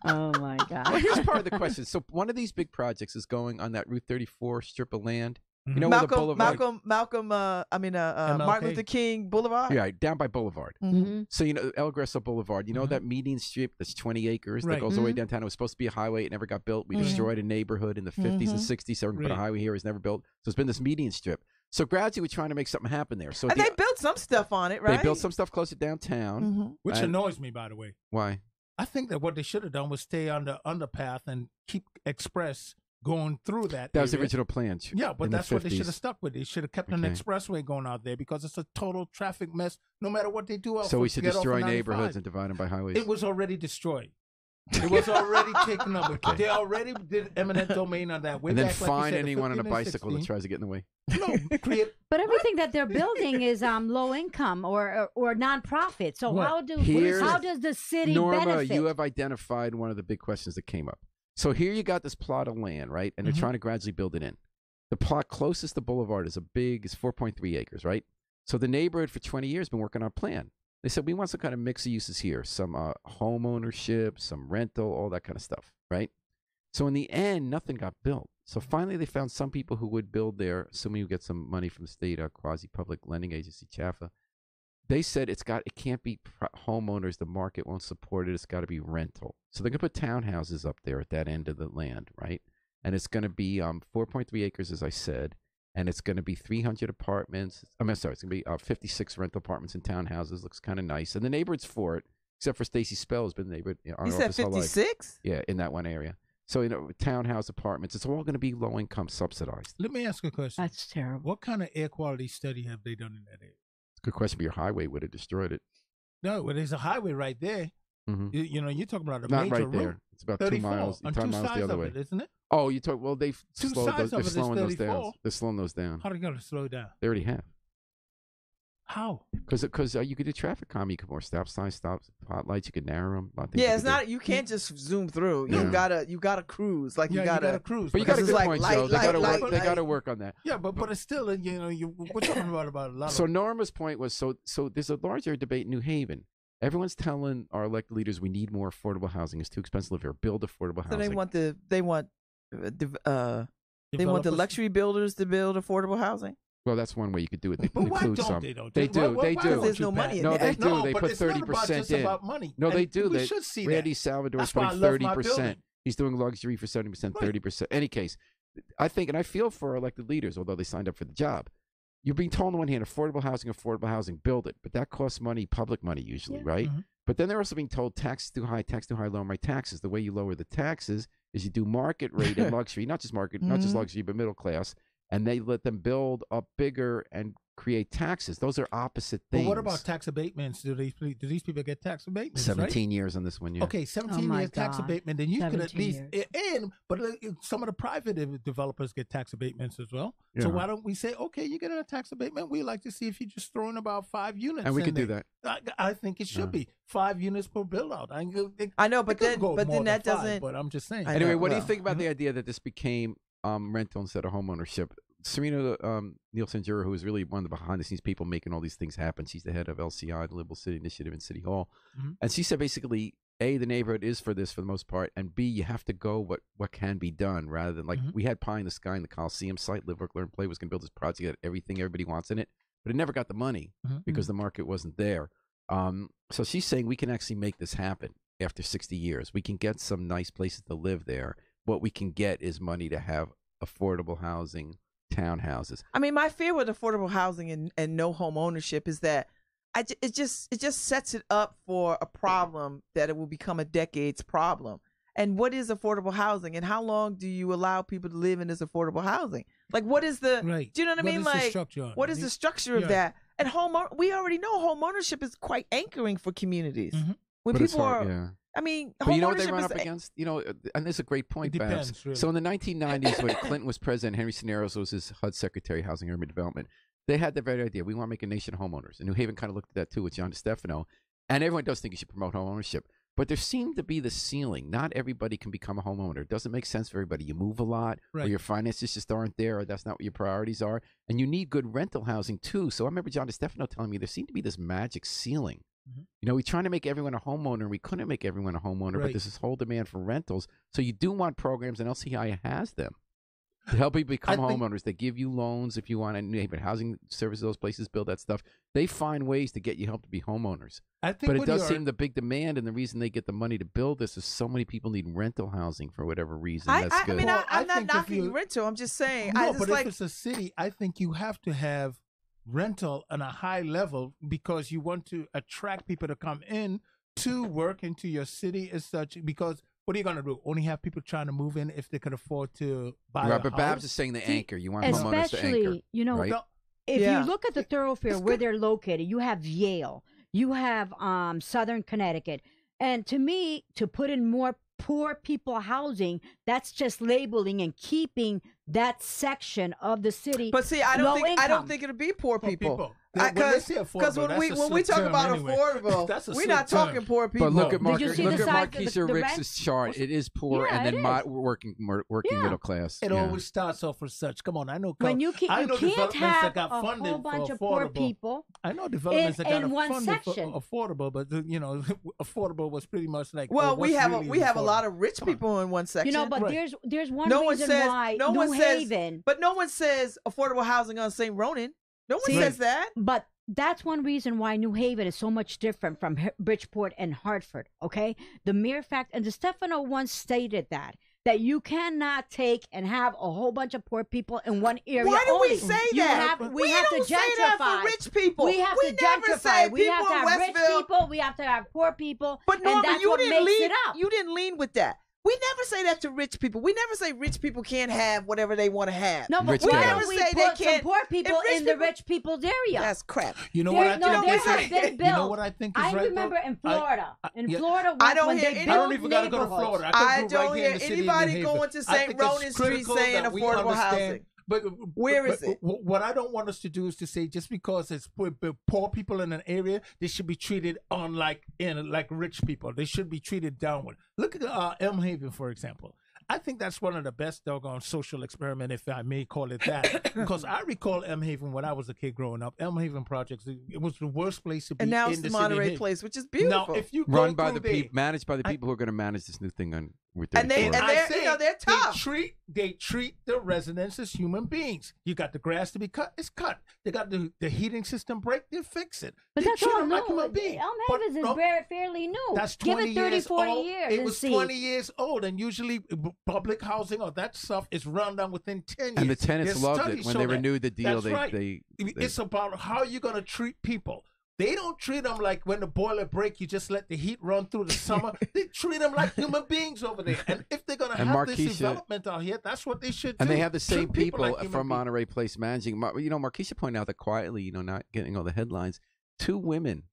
Oh my God. Well, here's part of the question. So one of these big projects is going on that Route 34 strip of land. You know where the boulevard? Martin Luther King Boulevard. Yeah, down by Boulevard. Mm-hmm. So, El Greso Boulevard, you know that median strip that's 20 acres that Right. goes all the way downtown? It was supposed to be a highway. It never got built. We destroyed a neighborhood in the 50s and 60s. So we're going to put a highway here. It was never built. So it's been this median strip. So gradually we're trying to make something happen there. So And they built some stuff on it, right? They built some stuff closer downtown. Which And- annoys me, by the way. Why? I think that what they should have done was stay on the underpath and keep Express going through that. That was the area. original plan. Yeah, but in the that's what they should 50s. have stuck with. They should have kept an Okay. expressway going out there because it's a total traffic mess no matter what they do. So we should destroy neighborhoods and divide them by highways. It was already destroyed. It was already taken up. Okay. They already did eminent domain on that. Way And then back, like you fine said, the anyone on a 15 and bicycle that 16. tries to get in the way. No, create. But everything that they're building is low income or nonprofit. So What? how does the city Norma, benefit? you have identified one of the big questions that came up. So here you got this plot of land, right? And they're Mhm. trying to gradually build it in. The plot closest to Boulevard is 4.3 acres, right? So the neighborhood for 20 years been working on a plan. They said, we want some kind of mix of uses here, some home ownership, some rental, all that kind of stuff, right? So in the end, nothing got built. So finally, they found some people who would build there, assuming you get some money from the state quasi-public lending agency, CHAFA. They said it can't be homeowners. The market won't support it. It's got to be rental. So they're going to put townhouses up there at that end of the land, right? And it's going to be 4.3 acres, as I said. And it's going to be 300 apartments. It's going to be 56 rental apartments and townhouses. Looks kind of nice. And the neighborhood's for it, except for Stacy Spell, who's been the neighborhood on You our said office all life. 56? Yeah, in that one area. So, townhouse apartments. It's all going to be low income subsidized. Let me ask you a question. That's terrible. What kind of air quality study have they done in that area? Good question, but your highway would have destroyed it. No, well, there's a highway right there. Mm-hmm. You're talking about a Not major right there. route. It's about 34 2 miles. on 2 two miles sides the other of way. it, isn't it? Oh, you talk. Well, they've Two slowed sides those. They're of it is slowing those 34. down. They're slowing those down. How are they going to slow down? They already have. How? Because you could do traffic calming. You could more stop signs, spotlights. You could narrow them. Yeah, it's not. You can't just zoom through. You Yeah. gotta cruise. Like Yeah, you gotta cruise. But you got a Because good it's like point, light, Joe. They got to light, work. light, They got to light. work on that. Yeah, but it's still, we're talking about a lot So of. Norma's point was so there's a larger debate in New Haven. Everyone's telling our elected leaders we need more affordable housing. It's too expensive to live here. Build affordable So housing. they want the luxury builders to build affordable housing. Well, that's one way you could do it. They But why include don't some. they though? They do. They why do. don't There's you no money pass- in No, there. they do. They but put it's not 30% just in. about money. No, they And do. We They, should see Randy that. Salvador's That's why I putting love my 30%. building. He's doing luxury for 70%, Right. 30%. Any case, I think, and I feel for our elected leaders, although they signed up for the job. You're being told on one hand, affordable housing, build it. But that costs money, public money usually, Yeah. right? Mhm. But then they're also being told tax too high, lower my taxes. The way you lower the taxes is you do market rate and luxury, not just market, not just Mhm. luxury, but middle class. And they let them build up bigger and create taxes. Those are opposite But things. what about tax abatements? Do these people get tax abatements? 17 years on this one, yeah. Okay, 17 my years tax God. abatement. Then you could at 17 least but some of the private developers get tax abatements as well. So Yeah. why don't we say, okay, you get a tax abatement? We like to see if you just throw in about 5 units. And we in could do there. that. I think it should be 5 units per build out. I know, it but could then go more than that 5, doesn't. But I'm just saying. I Anyway, know, what do you well, think about the idea that this became rental instead of homeownership? Serena Nielsen Jura, who is really one of the behind-the-scenes people making all these things happen. She's the head of LCI, the Liberal City Initiative in City Hall. Mhm. And she said basically, A, the neighborhood is for this for the most part, and B, you have to go what can be done rather than like we had pie in the sky in the Coliseum site. Live, Work, Learn, Play was going to build this project that had everything everybody wants in it, but it never got the money because the market wasn't there. So she's saying we can actually make this happen after 60 years. We can get some nice places to live there. What we can get is money to have affordable housing, townhouses. I mean, my fear with affordable housing and no home ownership is that it just sets it up for a problem that it will become a decade's problem. And what is affordable housing, and how long do you allow people to live in this affordable housing? Like, what is the? Right. Do you know what I mean? What is the Like, structure on what it? is the structure of Yeah. that? And we already know home ownership is quite anchoring for communities. Mhm. When But it's people hard, are, yeah. I mean, But home you know what they ownership run is up against? And this is a great point, It Babs. depends, really. So in the 1990s, when Clinton was president, Henry Cisneros was his HUD Secretary, Housing and Urban Development. They had the very idea. We want to make a nation of homeowners. And New Haven kind of looked at that too with John DeStefano. And everyone does think you should promote home ownership. But there seemed to be the ceiling. Not everybody can become a homeowner. It doesn't make sense for everybody. You move a lot, or Right. your finances just aren't there, or that's not what your priorities are. And you need good rental housing too. So I remember John DeStefano telling me there seemed to be this magic ceiling. We're trying to make everyone a homeowner, and we couldn't make everyone a homeowner, but Right. there's this whole demand for rentals. So you do want programs, and LCI has them to help you become I think- homeowners. They give you loans if you want, and housing services, those places build that stuff. They find ways to get you help to be homeowners. I think But it what does you're- seem the big demand, and the reason they get the money to build this is so many people need rental housing for whatever reason. That's I good. mean, Well, I I'm not think if knocking you- rental. I'm just saying. No, I just but like. if it's a city, I think you have to have rental on a high level because you want to attract people to come in to work into your city as such. Because what are you going to do? Only have people trying to move in if they can afford to buy Right, a but house? Babs is saying the See, anchor. You want homeowners to anchor. Especially, right? No, if Yeah. you look at the thoroughfare where they're located, you have Yale, you have Southern Connecticut, And to me, to put in more poor people housing, that's just labeling and keeping that section of the city. But see, I don't think it'll be poor people. Because when we talk about affordable, we're not talking poor people. But look at Marquisha Rick's chart. It is poor and then working middle class. It always starts off with such. Come on, I know. When you can't have a whole bunch of poor people. I know developments that got funded for affordable, but affordable was pretty much like. Well, we have a lot of rich people in one section. But there's one reason why New Haven. But no one says affordable housing on St. Ronan. No one says that. But that's one reason why New Haven is so much different from Bridgeport and Hartford, okay? The mere fact, and DeStefano once stated that you cannot take and have a whole bunch of poor people in one area. Why do we say that? We have to gentrify. Say that for rich people. We have to gentrify. We have to have rich people. We have to have poor people. But Norma, and that's what makes it up. You didn't lean with that. We never say that to rich people. We never say rich people can't have whatever they want to have. No, but we never say they can't. Some poor people in the rich people's area. That's crap. You know what I think? You know what I think is right? I remember in Florida. Florida, I don't even gotta go to Florida. I don't hear anybody going to St. Ronan Street saying affordable housing. But where is it? What I don't want us to do is to say just because it's poor people in an area, they should be treated like rich people. They should be treated downward. Look at Elm Haven, for example. I think that's one of the best doggone social experiment, if I may call it that. Because I recall Elm Haven when I was a kid growing up. Elm Haven Projects, it was the worst place to be. And now it's the Monterey Place, which is beautiful. Now, if you run by the people, managed by the people who are going to manage this new thing on. They're tough. They treat the residents as human beings. You got the grass to be cut, it's cut. They got the heating system break, they fix it. But they that's all new. Like human beings. Elm Haven is fairly new. That's 20 Give it 30, 40 old. years. It was 20 years old, and usually public housing or that stuff is run down within 10 years. And the tenants loved it when they renewed the deal. It's about how you're going to treat people. They don't treat them like when the boiler break, you just let the heat run through the summer. They treat them like human beings over there. And if they're going to have this development out here, that's what they should do. And they have the same people from Monterey Place managing. Marquisha pointed out that quietly, not getting all the headlines, 2 women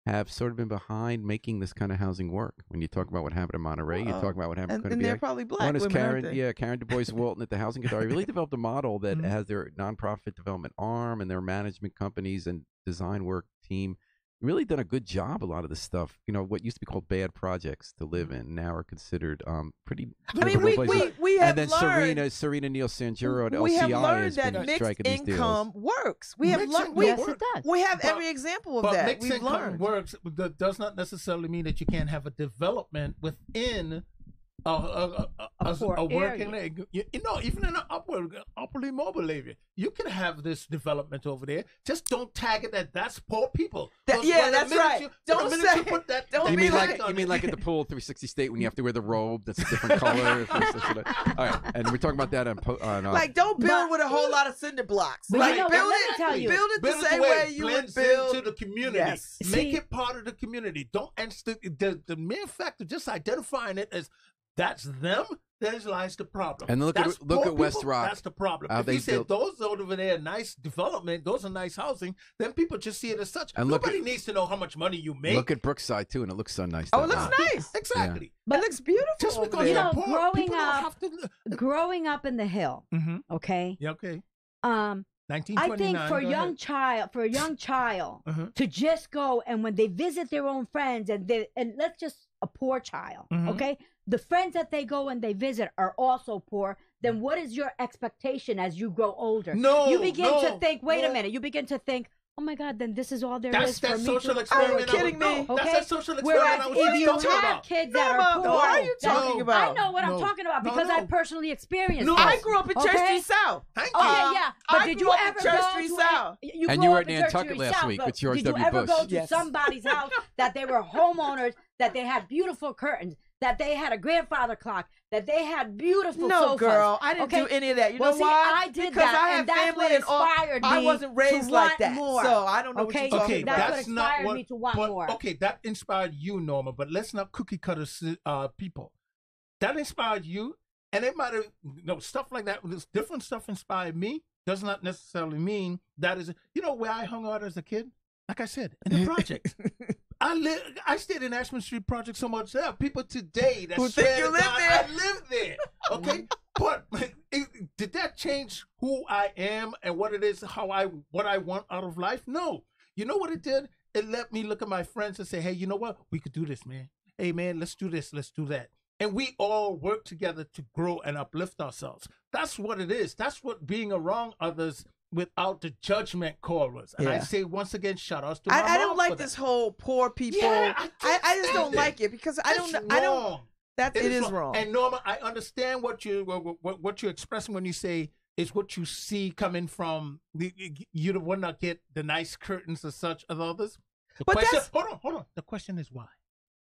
have sort of been behind making this kind of housing work. When you talk about what happened in Monterey, you talk about what happened in and they're probably black One is women, Karen Du Bois Walton at the Housing Authority really developed a model that has their nonprofit development arm and their management companies and design work team really done a good job. A lot of this stuff, what used to be called bad projects to live in, now are considered pretty. I mean, we have and then learned. Serena Neal Sanjuro at LCI we have learned has that been mixed striking these income deals. works. We have yes, it does. We have every example of that. Mixed income works. That does not necessarily mean that you can't have a development within a working area. Even in an upwardly mobile area, you can have this development over there. Just don't tag it that's poor people. That's right. Don't say. You mean like at the pool 360 State when you have to wear the robe that's a different color? All right, and we're talking about that on like don't build with a whole lot of cinder blocks. Like build it the same way you would build into the community. Yes. Make it part of the community. Don't the mere fact of just identifying it as that's them. There lies the problem. And look at West Rock. That's the problem. If you said those over there, nice development, those are nice housing, then people just see it as such. And nobody needs to know how much money you make. Look at Brookside too, and it looks so nice. Oh, it looks nice. Exactly. Yeah. But it looks beautiful. Just because growing up in the Hill. Mm-hmm. Okay. Yeah. Okay. 1929. I think for a young child to just go and when they visit their own friends and let's just a poor child, okay? The friends that they go and they visit are also poor. Then what is your expectation as you grow older? You begin to think. Wait a minute. You begin to think. Oh my God! Then this is all there is for me. That's that social experiment. Are you kidding me? Okay? That's that social experiment I was if you talking have about. kids that are poor, what are you talking about? I know what I'm talking about because I personally experienced it. I grew up in Church Street South. Okay, yeah. But did you ever Church go Street to South? And you were at Nantucket last week with George W. Bush. Did you ever go to somebody's house that they were homeowners, that they had beautiful curtains, that they had a grandfather clock, that they had beautiful sofas? No, girl, I didn't do any of that. You know why? I did because that, I and that's what inspired me. I wasn't raised like that, more. so I don't know what you're talking about. That's what inspired me to want more. Okay, that inspired you, Norma, but let's not cookie cutter people. That inspired you, and it might have, stuff like that. This different stuff inspired me. Does not necessarily mean that is, where I hung out as a kid? Like I said, in the project. I stayed in Ashman Street Project so much. There are people today that Who swear think you to live God, there? I live there. Okay, but did that change who I am and what it is, what I want out of life? No. You know what it did? It let me look at my friends and say, hey, you know what? We could do this, man. Hey, man, let's do this. Let's do that. And we all work together to grow and uplift ourselves. That's what it is. That's what being around others without the judgment call was. And I say once again, shout outs to my I don't mom like for this that. whole poor people. Yeah, I just don't it. like it because I don't. It is wrong. And Norma, I understand what you're expressing when you say it's what you see coming from. You will not get the nice curtains as such as others. But Hold on. The question is why?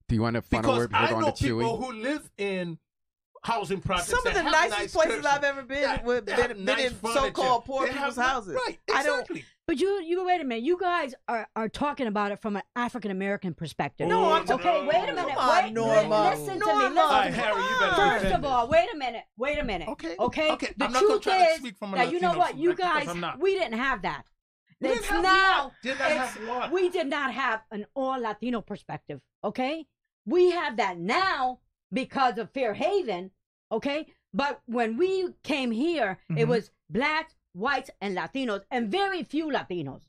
Do you want to funnel word Because before I going know to Chewy? people who live in housing projects. Some of the that have nicest nice places curtains. I've ever been been nice in furniture. so-called poor They have people's houses. Right, I don't. exactly. But you wait a minute. You guys are talking about it from an African American perspective. No, I'm okay. Wait a minute. Come on, wait, Norma. listen to Norma. me. Listen All right, to me. Harry, you better First defend of all, this. wait a minute. Okay. The I'm not gonna truth try to is speak from a that you know Latino what, you perspective, 'cause guys, I'm not. we didn't have that. We didn't It's have now. what? Did not have what? We did not have an all Latino perspective. Okay, we have that now because of Fairhaven. Okay, but when we came here, it was blacks, whites, and Latinos, and very few Latinos.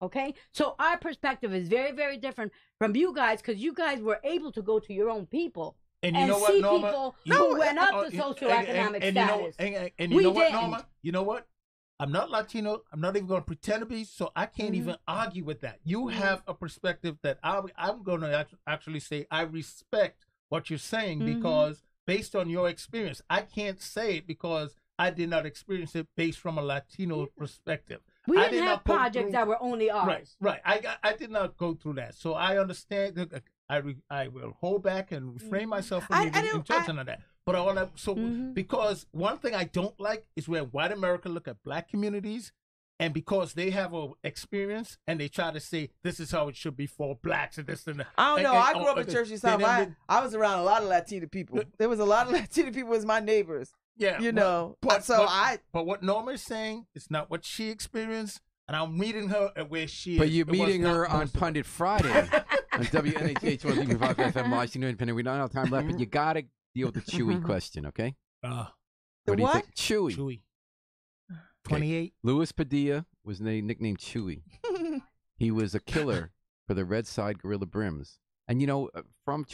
Okay, so our perspective is very, very different from you guys because you guys were able to go to your own people And you know what, see Norma? people You- who went up to and- socioeconomic and you know- status. and you We know what, didn't. Norma? You know what? I'm not Latino. I'm not even going to pretend to be, so I can't even argue with that. You have a perspective that I'm going to actually say I respect what you're saying because based on your experience, I can't say it because I did not experience it based from a Latino perspective. We I didn't did have not go projects through- that were only ours. Right. I did not go through that, so I understand. I will hold back and refrain myself from even judging on that. But I want to because one thing I don't like is when white America look at black communities, and because they have a experience and they try to say this is how it should be for blacks and this and that. I don't know. I grew up in and- Church and South. then I was around a lot of Latino people. There was a lot of Latino people as my neighbors. Yeah, You know. But what Norma is saying is not what she experienced, and I'm meeting her at where she is. But you're It was meeting not her on possible. Pundit Friday on WNHH 105 FM Washington Independent. We don't have time left, but you got to deal with the Chewy question, okay? The What do you what? think? Chewy. Chewy. 28. Louis Padilla was nicknamed Chewy. He was a killer for the Red Side Gorilla Brims. And you know, from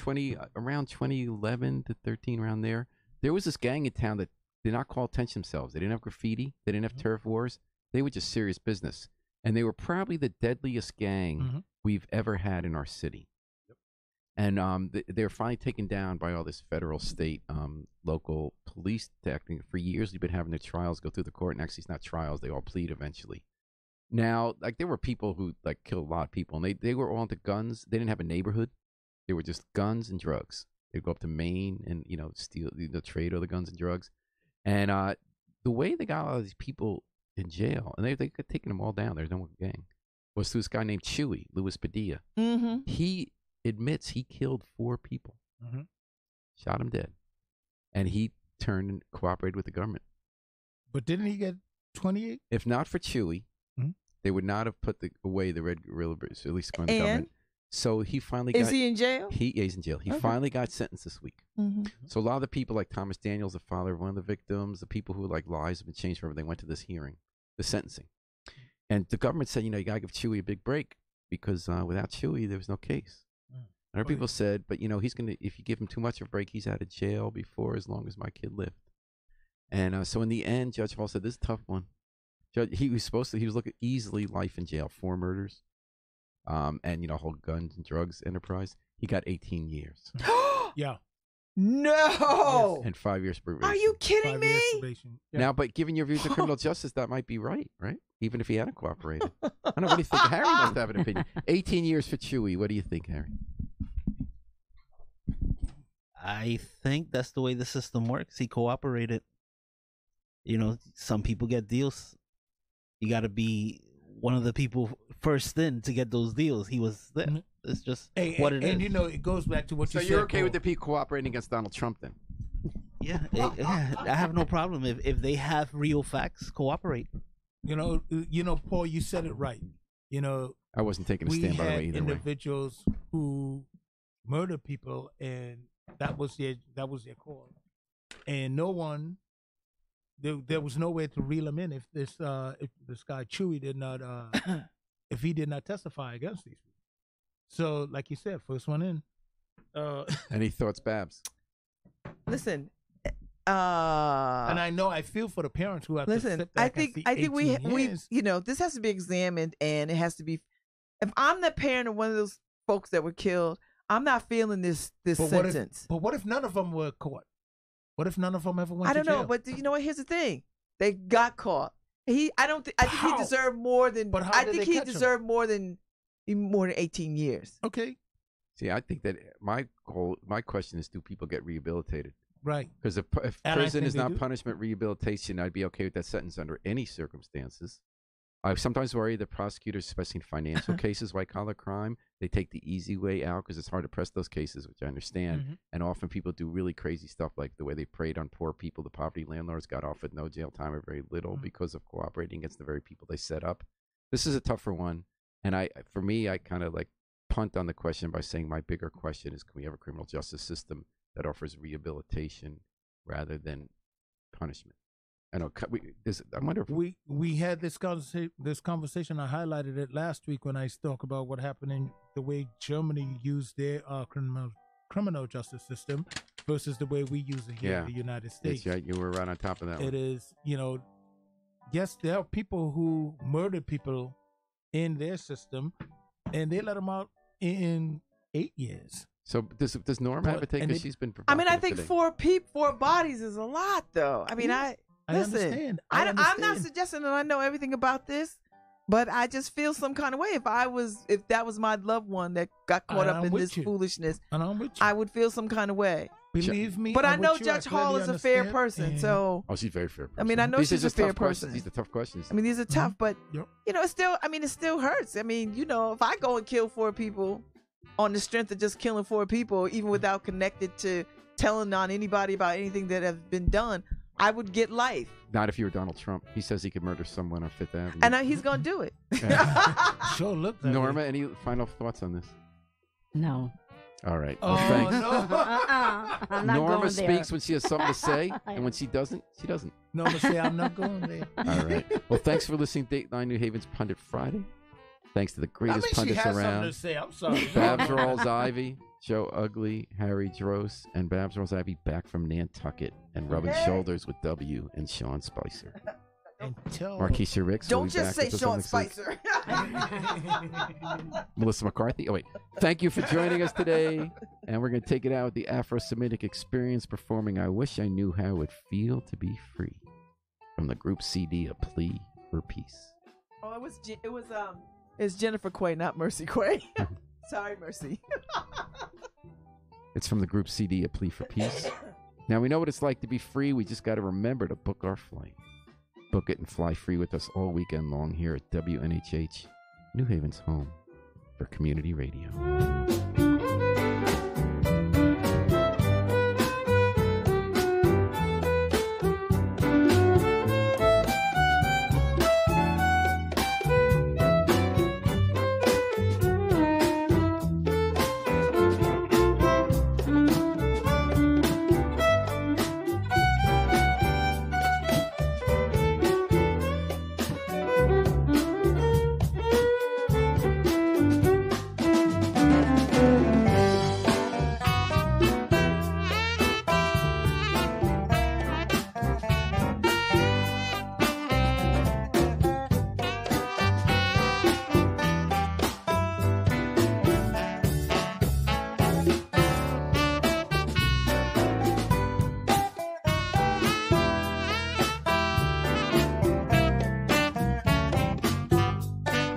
around 2011 to 13, around there was this gang in town that did not call attention themselves. They didn't have graffiti. They didn't have turf wars. They were just serious business. And they were probably the deadliest gang we've ever had in our city. And they were finally taken down by all this federal, state, local police technique. For years, we've been having their trials go through the court. And actually, it's not trials. They all plead eventually. Now, like, there were people who, like, killed a lot of people. And they were all into guns. They didn't have a neighborhood. They were just guns and drugs. They'd go up to Maine and, you know, steal, trade all the guns and drugs. And the way they got all these people in jail, and they got taken them all down. There's no more gang. Was through this guy named Chewy, Louis Padilla. He admits he killed 4 people, shot him dead, and he turned and cooperated with the government. But didn't he get 28? If not for Chewy, they would not have put away the Red Gorilla Brims, at least according to the government. So he finally Is he in jail? He's in jail. He finally got sentenced this week. So a lot of the people, like Thomas Daniels, the father of one of the victims, the people who like lives have been changed forever, they went to this hearing, the sentencing. And the government said, you know, you got to give Chewy a big break because without Chewy, there was no case. And our people said, but, you know, he's going to, if you give him too much of a break, he's out of jail before as long as my kid lived. And so in the end, Judge Hall said, this is a tough one. He was looking easily life in jail, 4 murders. And, you know, whole guns and drugs enterprise. He got 18 years. Yeah. No. And 5 years probation. Are you kidding 5 years me? probation. Yeah. Now, but given your views of criminal justice, that might be right? Even if he hadn't cooperated. I don't know. What do you think? Harry must have an opinion. 18 years for Chewy. What do you think, Harry? I think that's the way the system works. He cooperated. You know, some people get deals. You got to be one of the people first in to get those deals. He was there. It's just what it is. And, you know, it goes back to what So you said. you're okay Paul. with the people cooperating against Donald Trump then? Yeah, I have no problem if they have real facts. Cooperate. You know, Paul, you said it right. You know, I wasn't taking a we stand by the had way either way. individuals who murder people, and that was their cause, and no one. There was no way to reel him in if this guy Chewy did not if he did not testify against these people. So, like you said, first one in. Any thoughts, Babs? Listen, and I know I feel for the parents who have to listen. sit back I think we this has to be examined, and it has to be. If I'm the parent of one of those folks that were killed, I'm not feeling this sentence. But what if none of them were caught? What if none of them ever went to jail? I don't know, but you know what? Here's the thing: they got caught. I think he deserved more than. But how I did think they he catch him? deserved more than 18 years. Okay, See, I think that my question is, do people get rehabilitated? right. Because if And I prison think is they not do. punishment, rehabilitation, I'd be okay with that sentence under any circumstances. I sometimes worry that prosecutors, especially in financial cases, white collar crime, they take the easy way out because it's hard to press those cases, which I understand. Mm-hmm. And often people do really crazy stuff, like the way they preyed on poor people. The poverty landlords got off with no jail time or very little because of cooperating against the very people they set up. This is a tougher one, and for me, I kind of like punt on the question by saying my bigger question is: can we have a criminal justice system that offers rehabilitation rather than punishment? I know. I wonder if We had this conversation. I highlighted it last week when I spoke about what happened in the way Germany used their criminal justice system versus the way we use it here in the United States. That's right. You were right on top of that. It is, yes, there are people who murder people in their system, and they let them out in 8 years. So does Norma have a take? Because she's been. I mean, I think today. 4 bodies is a lot, though. I mean, I understand. I'm not suggesting that I know everything about this, but I just feel some kind of way if that was my loved one that got caught up in this foolishness. And I'm with you. I would feel some kind of way. Believe me. But I I'm know with you. Judge I Hall clearly is a fair understand, person, and- so Oh, she's a very fair person. I mean, I know she's a just fair tough questions. person. These are tough questions. I mean, these are tough, but Yep. it still hurts. I mean, if I go and kill 4 people on the strength of just killing 4 people, even without connected to telling on anybody about anything that has been done, I would get life. Not if you were Donald Trump. He says he could murder someone on Fifth Avenue. And he's going to do it. Sure, look. that Norma, way. any final thoughts on this? No. All right. Oh, Well, thanks. no. I'm not Norma going speaks there. when she has something to say, and when she doesn't, she doesn't. Norma say I'm not going there. All right. Well, thanks for listening to Dateline New Haven's Pundit Friday. Thanks to the I greatest mean, she pundits has something around. to say. I'm sorry. Babs Rawls Ivy, Joe Ugly, Harry Dross, and Babs Rawls Ivy back from Nantucket and rubbing shoulders with W and Sean Spicer. Until Markeisha Ricks. will Don't be just back say with us Sean next week. Spicer. Melissa McCarthy. Oh, wait. Thank you for joining us today. And we're going to take it out with the Afro-Semitic Experience performing I Wish I Knew How It Would Feel to Be Free from the group CD, A Plea for Peace. Oh, it's Jennifer Quay, not Mercy Quay. Sorry, Mercy. It's from the group CD, A Plea for Peace. Now, we know what it's like to be free. We just got to remember to book our flight. Book it and fly free with us all weekend long here at WNHH, New Haven's home for community radio.